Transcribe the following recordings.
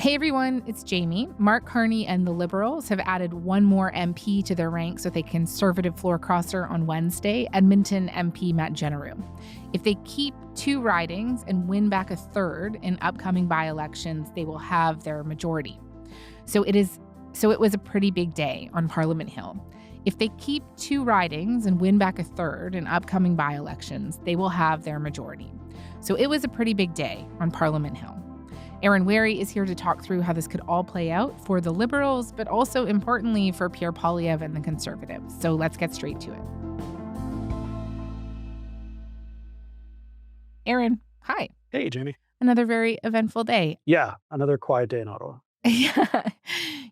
Hey everyone, it's Jamie. Mark Carney and the Liberals have added one more MP to their ranks with a Conservative floor crosser on Wednesday, Edmonton MP Matt Genereux. If they keep 2 ridings and win back a third in upcoming by-elections, they will have their majority. So it was a pretty big day on Parliament Hill. If they keep 2 ridings and win back a third in upcoming by-elections, they will have their majority. So it was a pretty big day on Parliament Hill. Aaron Wary is here to talk through how this could all play out for the Liberals, but also importantly for Pierre Poilievre and the Conservatives. So let's get straight to it. Aaron, hi. Hey, Jamie. Another very eventful day. Yeah, another quiet day in Ottawa. Yeah.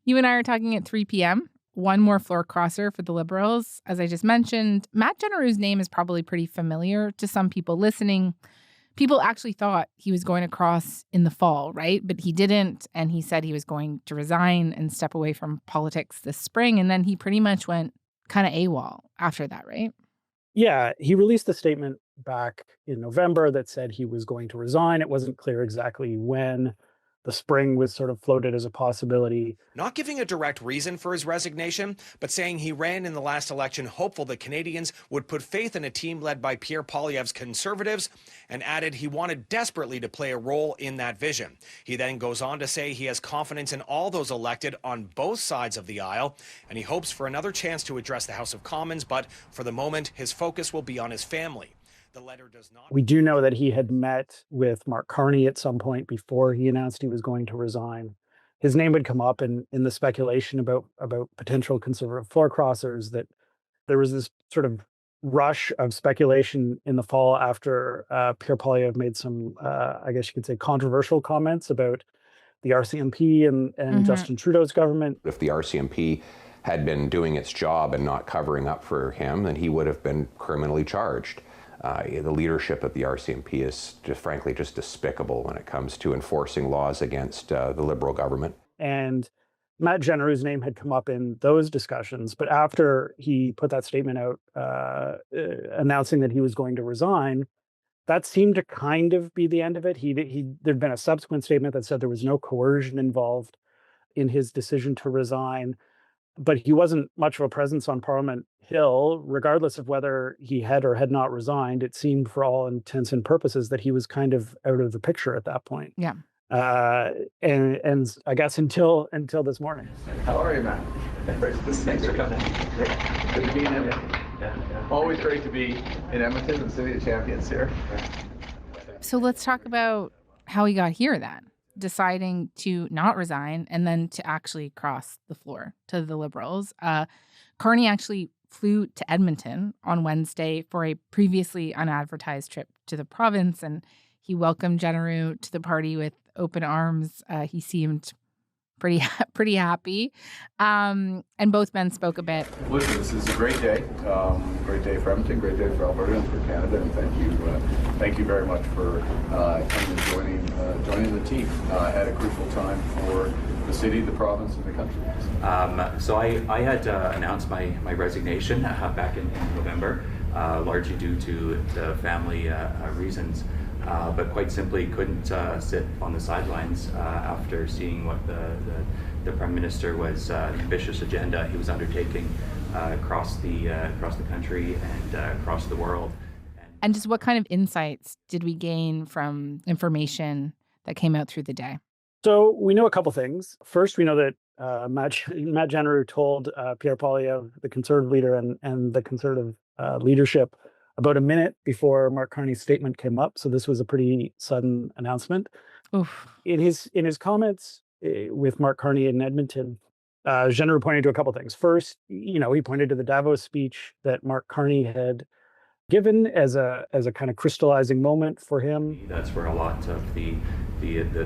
You and I are talking at 3 p.m. One more floor crosser for the Liberals. As I just mentioned, Matt Genereux's name is probably pretty familiar to some people listening. People actually thought he was going to cross in the fall, right? But he didn't, and he said he was going to resign and step away from politics this spring, and then he pretty much went kind of AWOL after that, right? Yeah, he released a statement back in November that said he was going to resign. It wasn't clear exactly when. The spring was sort of floated as a possibility. Not giving a direct reason for his resignation, but saying he ran in the last election hopeful that Canadians would put faith in a team led by Pierre Poilievre's Conservatives, and added he wanted desperately to play a role in that vision. He then goes on to say he has confidence in all those elected on both sides of the aisle, and he hopes for another chance to address the House of Commons, but for the moment, his focus will be on his family. The letter does not. We do know that he had met with Mark Carney at some point before he announced he was going to resign. His name would come up in the speculation about potential Conservative floor crossers, that there was this sort of rush of speculation in the fall after Pierre Poilievre made some, I guess you could say, controversial comments about the RCMP and Justin Trudeau's government. If the RCMP had been doing its job and not covering up for him, then he would have been criminally charged. The leadership of the RCMP is frankly just despicable when it comes to enforcing laws against the Liberal government. And Matt Genereux's name had come up in those discussions, but after he put that statement out announcing that he was going to resign, that seemed to kind of be the end of it. There'd been a subsequent statement that said there was no coercion involved in his decision to resign, but he wasn't much of a presence on Parliament Hill, regardless of whether he had or had not resigned. It seemed, for all intents and purposes, that he was kind of out of the picture at that point. Yeah. And I guess until this morning. How are you, Matt? Thanks for coming. Good to be in Edmonton. Yeah. Always great to be in Edmonton, the city of champions here. So let's talk about how he got here then, deciding to not resign and then to actually cross the floor to the Liberals. Carney actually flew to Edmonton on Wednesday for a previously unadvertised trip to the province, and he welcomed Genereux to the party with open arms. He seemed pretty happy, and both men spoke a bit. Listen, this is a great day for Edmonton, great day for Alberta and for Canada, and thank you very much for coming and joining the team at a crucial time for the city, the province, and the country. So I had announced my resignation back in November, largely due to the family reasons, but quite simply couldn't sit on the sidelines after seeing what the Prime Minister was the ambitious agenda he was undertaking across the country and across the world. And just what kind of insights did we gain from information that came out through the day? So we know a couple things. First, we know that Matt Genereux told Pierre Poilievre, the Conservative leader, and the Conservative leadership about a minute before Mark Carney's statement came up. So this was a pretty sudden announcement. Oof. In his comments with Mark Carney in Edmonton, Genereux pointed to a couple things. First, he pointed to the Davos speech that Mark Carney had given as a kind of crystallizing moment for him. That's where a lot of the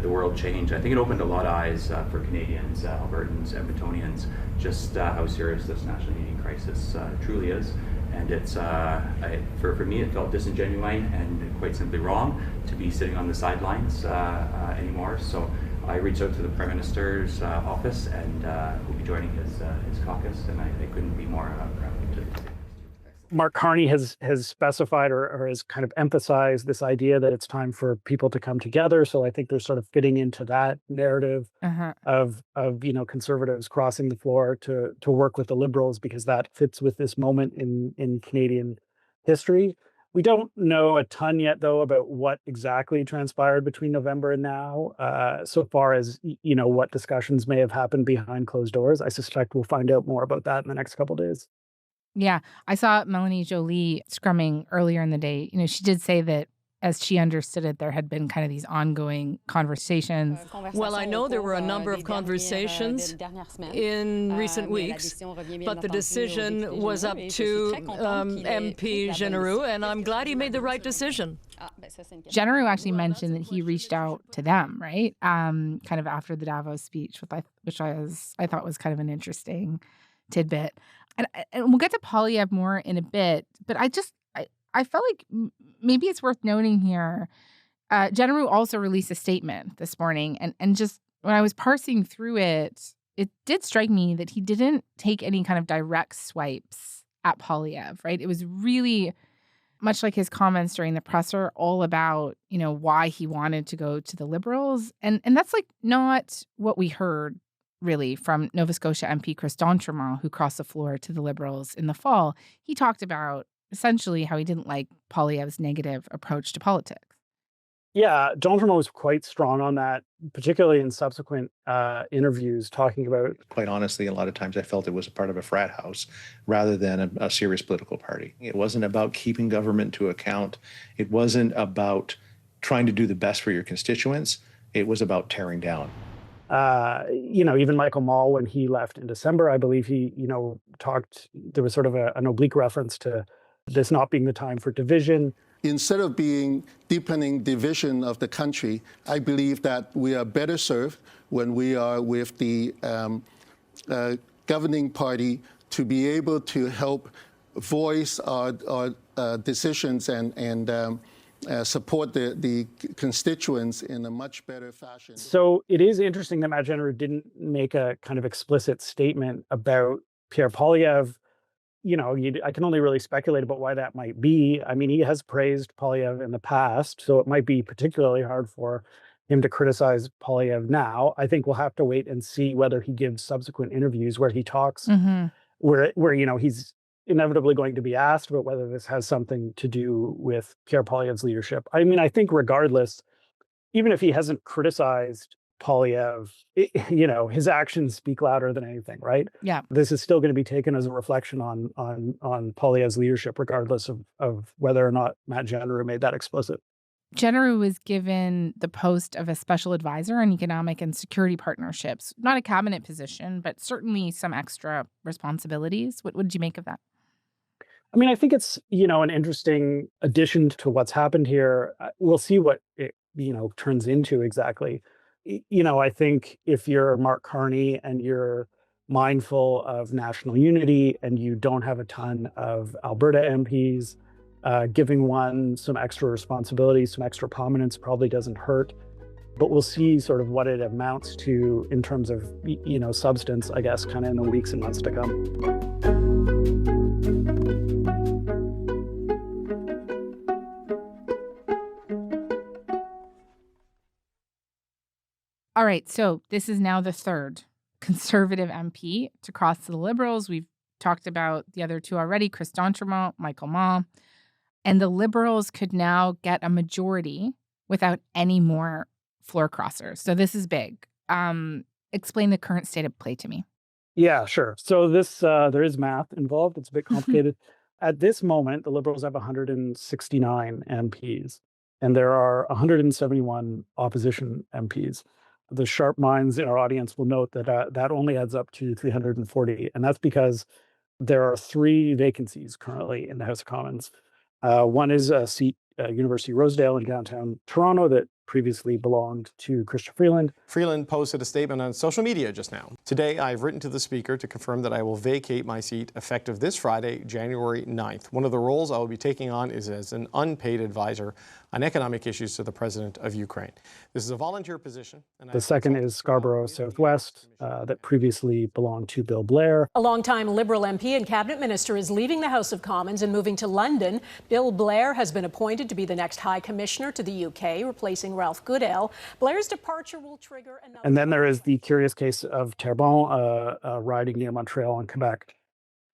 world changed. I think it opened a lot of eyes for Canadians, Albertans, Edmontonians, just how serious this national unity crisis truly is. And it's for me, it felt disingenuine and quite simply wrong to be sitting on the sidelines anymore. So I reached out to the Prime Minister's office, and we'll be joining his caucus, and I couldn't be more proud to. Mark Carney has specified or has kind of emphasized this idea that it's time for people to come together. So I think they're sort of fitting into that narrative of conservatives crossing the floor to work with the Liberals, because that fits with this moment in Canadian history. We don't know a ton yet, though, about what exactly transpired between November and now, so far as, what discussions may have happened behind closed doors. I suspect we'll find out more about that in the next couple of days. Yeah, I saw Melanie Joly scrumming earlier in the day. She did say that, as she understood it, there had been kind of these ongoing conversations. Well, I know there were a number of conversations in recent weeks, but the decision was up to MP Généreux, and I'm glad he made the right decision. Généreux actually mentioned that he reached out to them, right? Kind of after the Davos speech, which I thought was kind of an interesting tidbit. And we'll get to Poilievre more in a bit, but I felt like maybe it's worth noting here. Généreux also released a statement this morning, and just when I was parsing through it, it did strike me that he didn't take any kind of direct swipes at Poilievre, right? It was really much like his comments during the presser, all about, why he wanted to go to the Liberals. And that's not what we heard really from Nova Scotia MP Chris d'Entremont, who crossed the floor to the Liberals in the fall. He talked about essentially how he didn't like Poilievre's negative approach to politics. Yeah, d'Entremont was quite strong on that, particularly in subsequent interviews, talking about... Quite honestly, a lot of times I felt it was a part of a frat house rather than a serious political party. It wasn't about keeping government to account. It wasn't about trying to do the best for your constituents. It was about tearing down. Even Michael Mall, when he left in December, I believe he, talked, there was sort of an oblique reference to this not being the time for division. Instead of deepening division of the country, I believe that we are better served when we are with the governing party to be able to help voice our decisions and support the constituents in a much better fashion. So it is interesting that Matt Généreux didn't make a kind of explicit statement about Pierre Poilievre. I can only really speculate about why that might be. I mean, he has praised Poilievre in the past, so it might be particularly hard for him to criticize Poilievre now. I think we'll have to wait and see whether he gives subsequent interviews where he talks, where he's inevitably going to be asked about whether this has something to do with Pierre Poilievre's leadership. I mean, I think regardless, even if he hasn't criticized Poilievre, his actions speak louder than anything, right? Yeah. This is still going to be taken as a reflection on Poilievre's leadership, regardless of whether or not Matt Généreux made that explicit. Généreux was given the post of a special advisor on economic and security partnerships. Not a cabinet position, but certainly some extra responsibilities. What did you make of that? I mean, I think it's, an interesting addition to what's happened here. We'll see what it, turns into exactly. I think if you're Mark Carney and you're mindful of national unity and you don't have a ton of Alberta MPs, giving one some extra responsibility, some extra prominence probably doesn't hurt. But we'll see sort of what it amounts to in terms of, substance, I guess, kind of in the weeks and months to come. All right, so this is now the third Conservative MP to cross to the Liberals. We've talked about the other two already, Chris d'Entremont, Michael Mall. And the Liberals could now get a majority without any more floor crossers. So this is big. Explain the current state of play to me. Yeah, sure. So this, there is math involved. It's a bit complicated. At this moment, the Liberals have 169 MPs, and there are 171 opposition MPs. The sharp minds in our audience will note that that only adds up to 340. And that's because there are 3 vacancies currently in the House of Commons. One is a seat, University of Rosedale in downtown Toronto, that previously belonged to Chrystia Freeland. Freeland posted a statement on social media just now. Today, I've written to the Speaker to confirm that I will vacate my seat effective this Friday, January 9th. One of the roles I will be taking on is as an unpaid advisor. on economic issues to the president of Ukraine. This is a volunteer position. And the second is Scarborough Southwest, that previously belonged to Bill Blair. A longtime Liberal MP and cabinet minister is leaving the House of Commons and moving to London. Bill Blair has been appointed to be the next High Commissioner to the UK, replacing Ralph Goodale. Blair's departure will trigger another... And then there is the curious case of Terrebonne, a riding near Montreal in Quebec.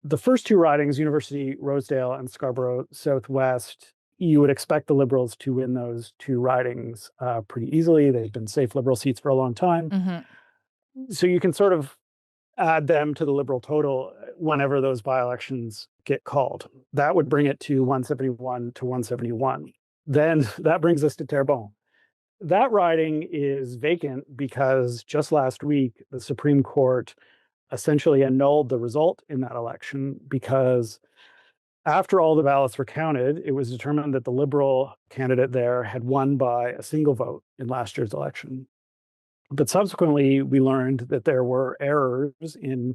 The first two ridings, University Rosedale and Scarborough Southwest, you would expect the Liberals to win those two ridings pretty easily. They've been safe Liberal seats for a long time. Mm-hmm. So you can sort of add them to the Liberal total whenever those by-elections get called. That would bring it to 171 to 171. Then that brings us to Terrebonne. That riding is vacant because just last week, the Supreme Court essentially annulled the result in that election because after all the ballots were counted, it was determined that the Liberal candidate there had won by a single vote in last year's election. But subsequently, we learned that there were errors in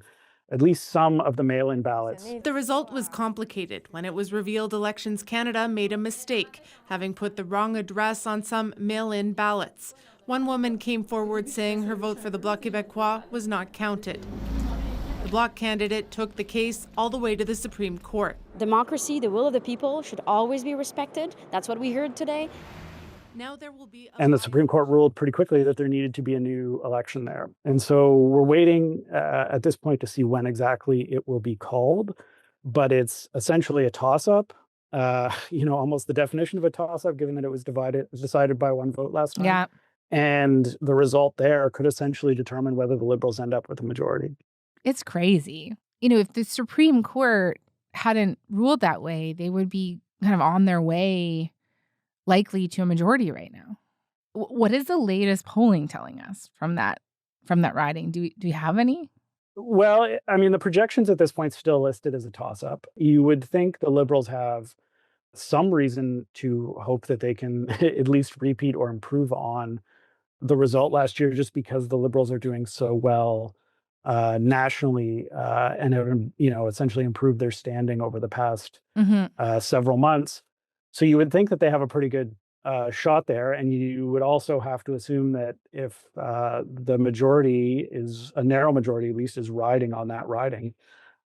at least some of the mail-in ballots. The result was complicated when it was revealed Elections Canada made a mistake, having put the wrong address on some mail-in ballots. One woman came forward saying her vote for the Bloc Québécois was not counted. The Bloc candidate took the case all the way to the Supreme Court. Democracy, the will of the people, should always be respected. That's what we heard today. Now there will be and the Supreme Court ruled pretty quickly that there needed to be a new election there. And so we're waiting at this point to see when exactly it will be called. But it's essentially a toss-up, almost the definition of a toss-up, given that it was decided by one vote last time. Yeah. And the result there could essentially determine whether the Liberals end up with a majority. It's crazy. If the Supreme Court hadn't ruled that way, they would be kind of on their way likely to a majority right now. What is the latest polling telling us from that riding? Do we have any? Well, I mean, the projections at this point still listed as a toss-up. You would think the Liberals have some reason to hope that they can at least repeat or improve on the result last year, just because the Liberals are doing so well nationally and have, essentially improved their standing over the past several months. So you would think that they have a pretty good shot there. And you would also have to assume that if the majority is a narrow majority, at least, is riding on that riding,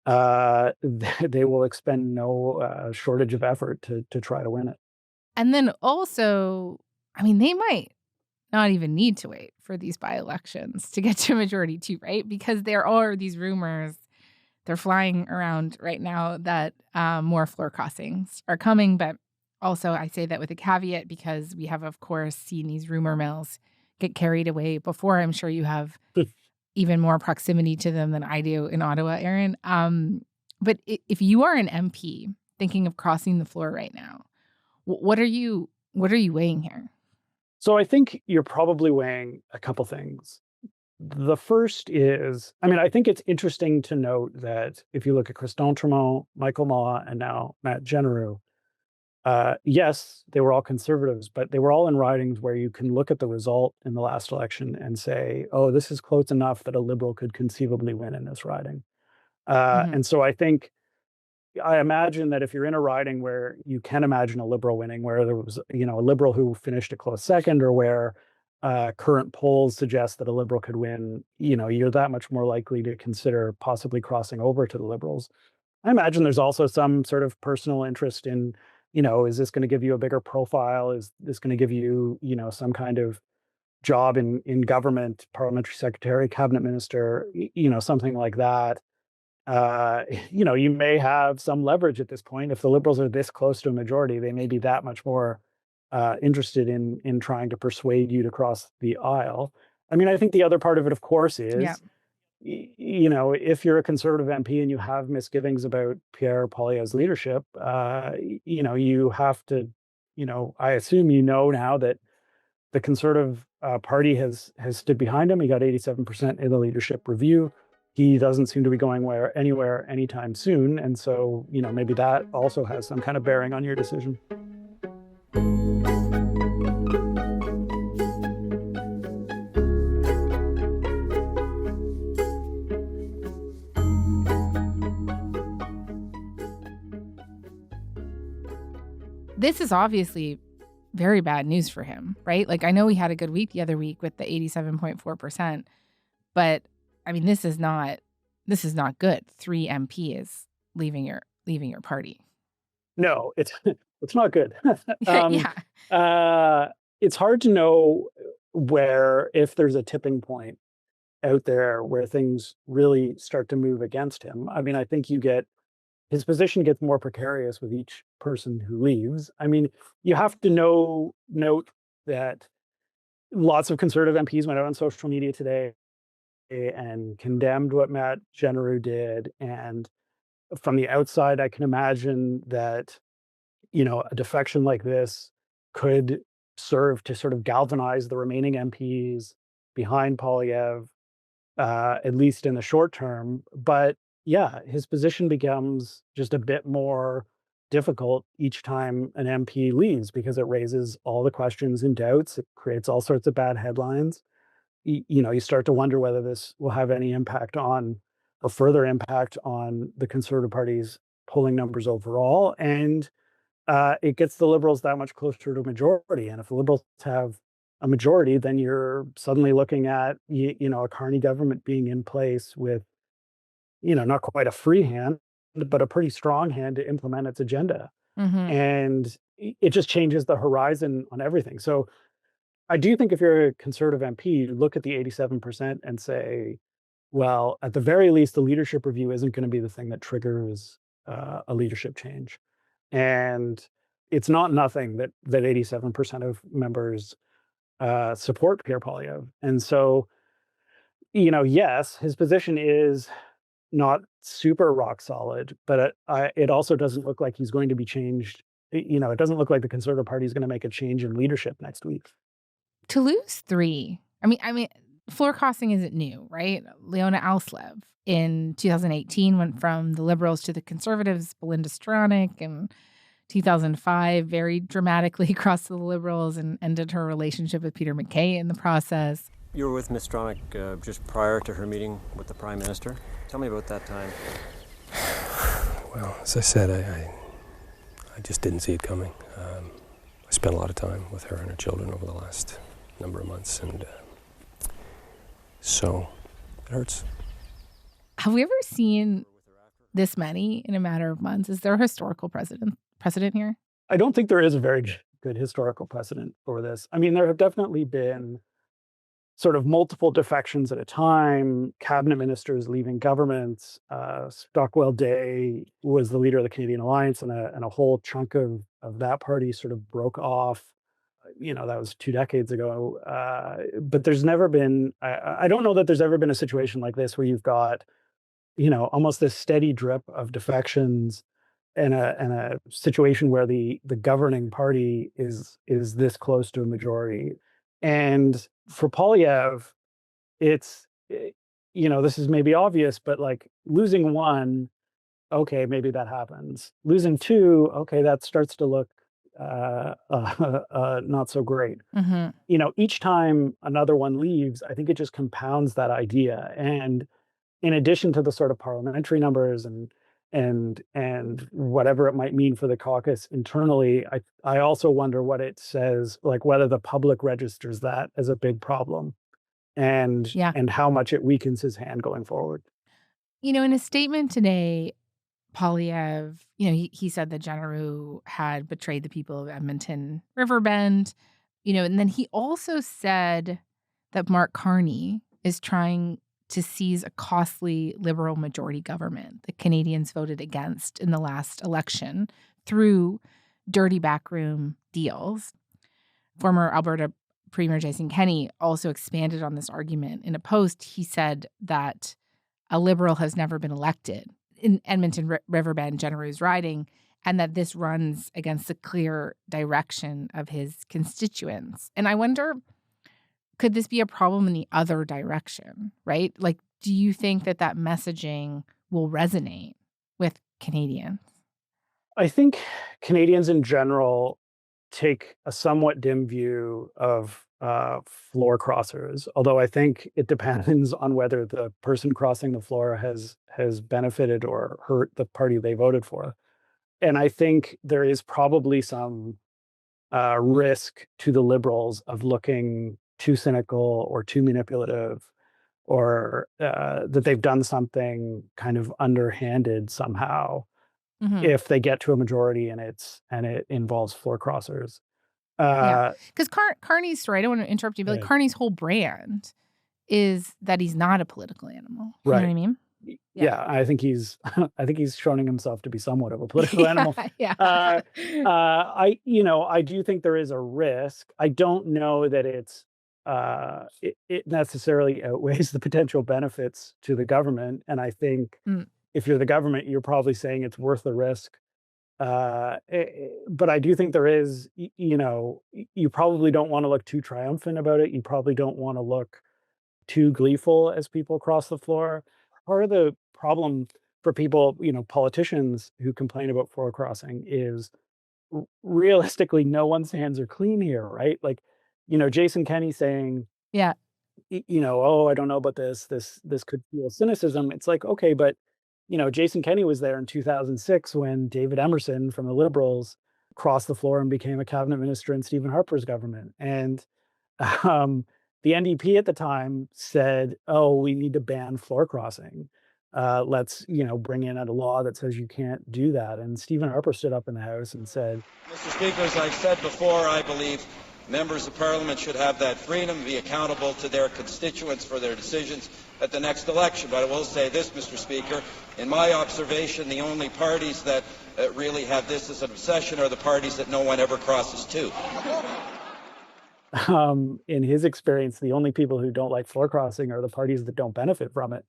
they will expend no shortage of effort to try to win it. And then also, they might not even need to wait for these by-elections to get to a majority too, right? Because there are these rumors, they're flying around right now, that more floor crossings are coming. But also, I say that with a caveat because we have, of course, seen these rumor mills get carried away before. I'm sure you have even more proximity to them than I do in Ottawa, Aaron. But if you are an MP thinking of crossing the floor right now, what are you weighing here? So I think you're probably weighing a couple things. The first is, I think it's interesting to note that if you look at Chris D'Entremont, Michael Maw, and now Matt Genereux, yes, they were all Conservatives, but they were all in ridings where you can look at the result in the last election and say, oh, this is close enough that a Liberal could conceivably win in this riding. And so I imagine that if you're in a riding where you can imagine a Liberal winning, where there was, a Liberal who finished a close second, or where current polls suggest that a Liberal could win, you're that much more likely to consider possibly crossing over to the Liberals. I imagine there's also some sort of personal interest in, is this going to give you a bigger profile? Is this going to give you, some kind of job in government, parliamentary secretary, cabinet minister, something like that. You may have some leverage at this point. If the Liberals are this close to a majority, they may be that much more interested in trying to persuade you to cross the aisle. I think the other part of it, of course, is, if you're a Conservative MP and you have misgivings about Pierre Poilievre's leadership, you have to, I assume now that the Conservative Party has stood behind him. He got 87% in the leadership review. He doesn't seem to be going anywhere anytime soon. And so, maybe that also has some kind of bearing on your decision. This is obviously very bad news for him, right? Like, I know he had a good week the other week with the 87.4%, but I mean, this is not good. 3 MPs leaving your party. No, it's not good. Yeah. It's hard to know if there's a tipping point out there where things really start to move against him. I mean, I think his position gets more precarious with each person who leaves. I mean, you have to note that lots of Conservative MPs went out on social media today and condemned what Matt Genereux did. And from the outside, I can imagine that, a defection like this could serve to sort of galvanize the remaining MPs behind Poilievre, at least in the short term. But yeah, his position becomes just a bit more difficult each time an MP leaves because it raises all the questions and doubts. It creates all sorts of bad headlines. You start to wonder whether this will have any impact on or further impact on the Conservative Party's polling numbers overall. And it gets the Liberals that much closer to a majority. And if the Liberals have a majority, then you're suddenly looking at, a Carney government being in place with, not quite a free hand, but a pretty strong hand to implement its agenda. Mm-hmm. And it just changes the horizon on everything. So I do think if you're a Conservative MP, you look at the 87% and say, well, at the very least, the leadership review isn't going to be the thing that triggers a leadership change. And it's not nothing that 87% of members support Pierre Poilievre. And so, yes, his position is not super rock solid, but it also doesn't look like he's going to be changed. It doesn't look like the Conservative Party is going to make a change in leadership next week. To lose 3, I mean, floor crossing isn't new, right? Leona Alslev in 2018 went from the Liberals to the Conservatives. Belinda Stronach in 2005 very dramatically crossed to the Liberals and ended her relationship with Peter MacKay in the process. You were with Ms. Stronach just prior to her meeting with the Prime Minister. Tell me about that time. Well, as I said, I just didn't see it coming. I spent a lot of time with her and her children over the last number of months, and so it hurts. Have we ever seen this many in a matter of months? Is there a historical precedent here? I don't think there is a very good historical precedent for this. I mean, there have definitely been sort of multiple defections at a time, cabinet ministers leaving governments. Stockwell Day was the leader of the Canadian Alliance, and a whole chunk of that party sort of broke off. That was 2 decades ago. But there's never been, I don't know that there's ever been a situation like this where you've got, almost this steady drip of defections and a situation where the governing party is this close to a majority. And for Poilievre, it's, this is maybe obvious, but like losing 1, okay, maybe that happens. Losing 2, okay, that starts to look not so great. Mm-hmm. Each time another one leaves, I think it just compounds that idea. And in addition to the sort of parliamentary numbers and whatever it might mean for the caucus internally, I also wonder what it says, like whether the public registers that as a big problem and how much it weakens his hand going forward. In a statement today, Poilievre, he said that Genereux had betrayed the people of Edmonton Riverbend, and then he also said that Mark Carney is trying to seize a costly Liberal majority government that Canadians voted against in the last election through dirty backroom deals. Former Alberta Premier Jason Kenney also expanded on this argument. In a post, he said that a Liberal has never been elected in Edmonton Riverbend Genereux's riding, and that this runs against the clear direction of his constituents. And I wonder, could this be a problem in the other direction, right? Like, do you think that messaging will resonate with Canadians? I think Canadians in general take a somewhat dim view of floor crossers, although I think it depends on whether the person crossing the floor has benefited or hurt the party they voted for. And I think there is probably some risk to the Liberals of looking too cynical or too manipulative, or that they've done something kind of underhanded somehow if they get to a majority and it involves floor crossers. Because Carney's story, I don't want to interrupt you, but like Carney's whole brand is that he's not a political animal. You know what I mean? Yeah, I think he's showing himself to be somewhat of a political animal. I do think there is a risk. I don't know that it necessarily outweighs the potential benefits to the government. And I think if you're the government, you're probably saying it's worth the risk. But I do think there is, you probably don't want to look too triumphant about it. You probably don't want to look too gleeful as people cross the floor. Part of the problem for people, politicians who complain about floor crossing is realistically, no one's hands are clean here, right? Like, Jason Kenney saying, oh, I don't know about this could feel cynicism. It's like, okay, but Jason Kenney was there in 2006 when David Emerson from the Liberals crossed the floor and became a cabinet minister in Stephen Harper's government. And the NDP at the time said, oh, we need to ban floor crossing. Let's, bring in a law that says you can't do that. And Stephen Harper stood up in the House and said, Mr. Speaker, as I've said before, I believe members of Parliament should have that freedom to be accountable to their constituents for their decisions at the next election. But I will say this, Mr. Speaker, in my observation, the only parties that really have this as an obsession are the parties that no one ever crosses to. In his experience, the only people who don't like floor crossing are the parties that don't benefit from it.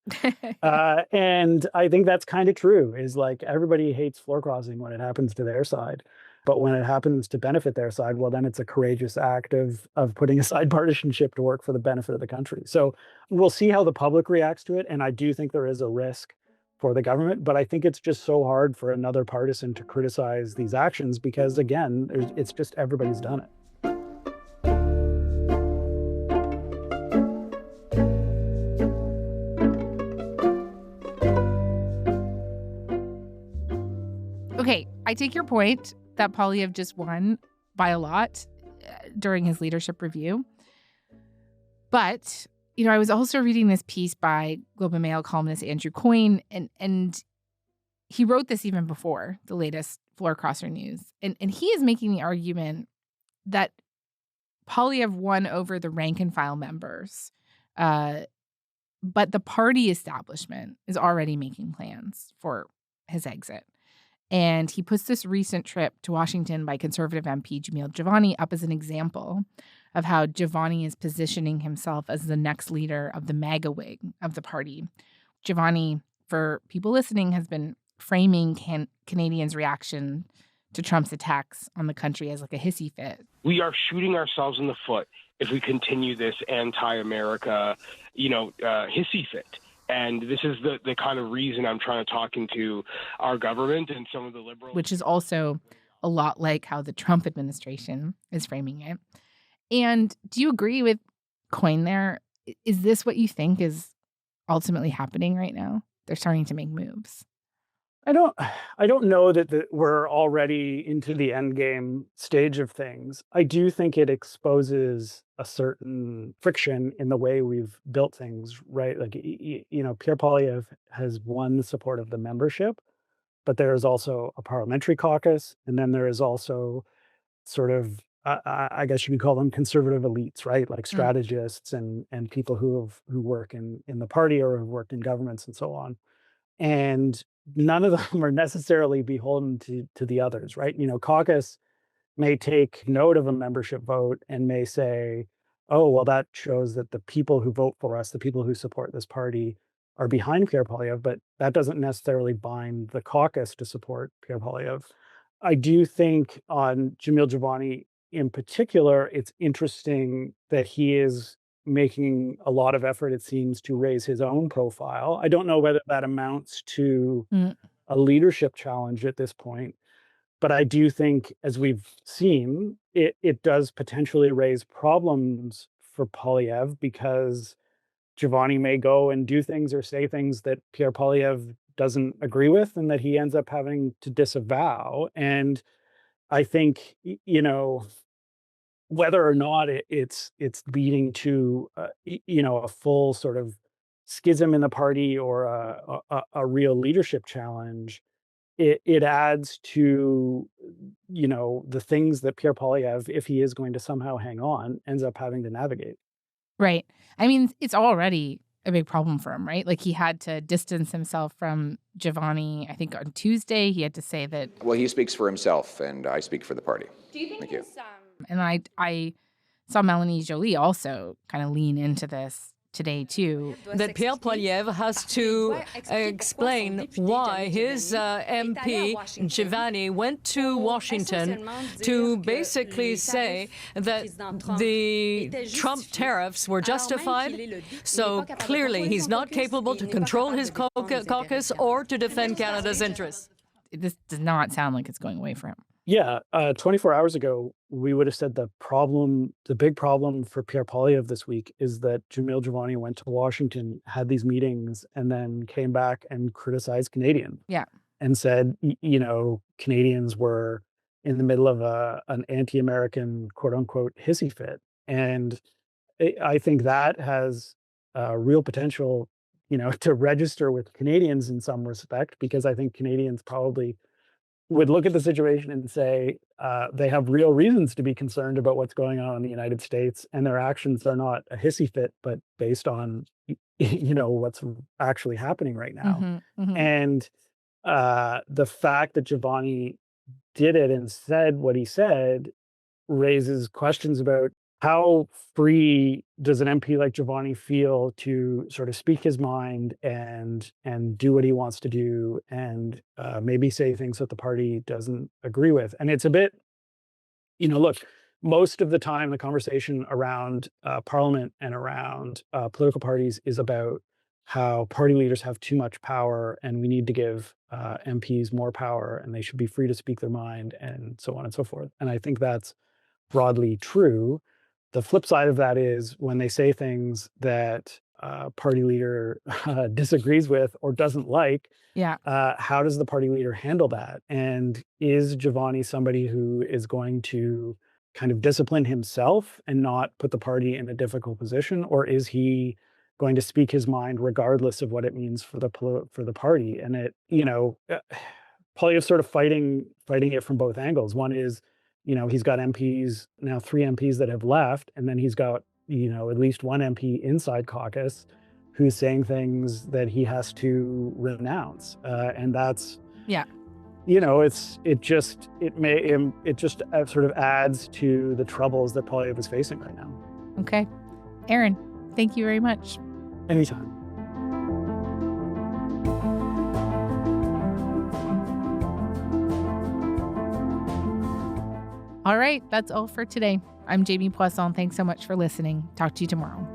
And I think that's kind of true, is like everybody hates floor crossing when it happens to their side. But when it happens to benefit their side, well, then it's a courageous act of putting aside partisanship to work for the benefit of the country. So we'll see how the public reacts to it. And I do think there is a risk for the government, but I think it's just so hard for another partisan to criticize these actions because, again, it's just everybody's done it. Okay, I take your point that Poilievre just won by a lot during his leadership review. But, I was also reading this piece by Globe and Mail columnist Andrew Coyne, and he wrote this even before the latest floor crosser news. And he is making the argument that Poilievre won over the rank and file members, but the party establishment is already making plans for his exit. And he puts this recent trip to Washington by Conservative MP Jamil Jivani up as an example of how Jivani is positioning himself as the next leader of the MAGA wing of the party. Jivani, for people listening, has been framing Canadians' reaction to Trump's attacks on the country as like a hissy fit. We are shooting ourselves in the foot if we continue this anti-America, hissy fit. And this is the kind of reason I'm trying to talk into our government and some of the liberals. Which is also a lot like how the Trump administration is framing it. And do you agree with Coyne there? Is this what you think is ultimately happening right now? They're starting to make moves. I don't know that we're already into the end game stage of things. I do think it exposes a certain friction in the way we've built things, right? Like, Pierre Poilievre has won the support of the membership, but there is also a parliamentary caucus. And then there is also sort of, I guess you could call them conservative elites, right? Like strategists and people who work in the party or have worked in governments and so on. And none of them are necessarily beholden to the others, right? Caucus may take note of a membership vote and may say, oh, well, that shows that the people who vote for us, the people who support this party are behind Pierre Poilievre, but that doesn't necessarily bind the caucus to support Pierre Poilievre. I do think on Jamil Jivani in particular, it's interesting that he is making a lot of effort, it seems, to raise his own profile. I don't know whether that amounts to a leadership challenge at this point, but I do think, as we've seen, it does potentially raise problems for Poilievre because Jivani may go and do things or say things that Pierre Poilievre doesn't agree with and that he ends up having to disavow. And I think, whether or not it's leading to a full sort of schism in the party or a real leadership challenge, it adds to the things that Pierre Poilievre, if he is going to somehow hang on, ends up having to navigate. Right. I mean, it's already a big problem for him, right? Like, he had to distance himself from Giovanni. I think on Tuesday he had to say that. Well, he speaks for himself, and I speak for the party. Do you think Thank you. And I saw Melanie Joly also kind of lean into this today too. That Pierre Poilievre has to explain why his MP, Giovanni, went to Washington to basically say that the Trump tariffs were justified. So clearly he's not capable to control his caucus or to defend Canada's interests. This does not sound like it's going away for him. Yeah, 24 hours ago, we would have said the big problem for Pierre Poilievre this week is that Jamil Giovanni went to Washington, had these meetings, and then came back and criticized Canadians. Yeah. And said, Canadians were in the middle of an anti-American, quote unquote, hissy fit. And I think that has real potential, to register with Canadians in some respect, because I think Canadians probably would look at the situation and say they have real reasons to be concerned about what's going on in the United States, and their actions are not a hissy fit, but based on what's actually happening right now. Mm-hmm, mm-hmm. And the fact that Giovanni did it and said what he said raises questions about how free does an MP like Giovanni feel to sort of speak his mind and do what he wants to do, and maybe say things that the party doesn't agree with. And it's a bit, look, most of the time the conversation around Parliament and around political parties is about how party leaders have too much power and we need to give MPs more power and they should be free to speak their mind and so on and so forth. And I think that's broadly true. The flip side of that is when they say things that a party leader disagrees with or doesn't like, how does the party leader handle that? And is Giovanni somebody who is going to kind of discipline himself and not put the party in a difficult position? Or is he going to speak his mind regardless of what it means for the party? And Poilievre's sort of fighting it from both angles. One is, he's got MPs, now 3 MPs that have left, and then he's got, at least 1 MP inside caucus who's saying things that he has to renounce. And that's, it just sort of adds to the troubles that Poilievre is facing right now. Okay. Aaron, thank you very much. Anytime. All right, that's all for today. I'm Jamie Poisson. Thanks so much for listening. Talk to you tomorrow.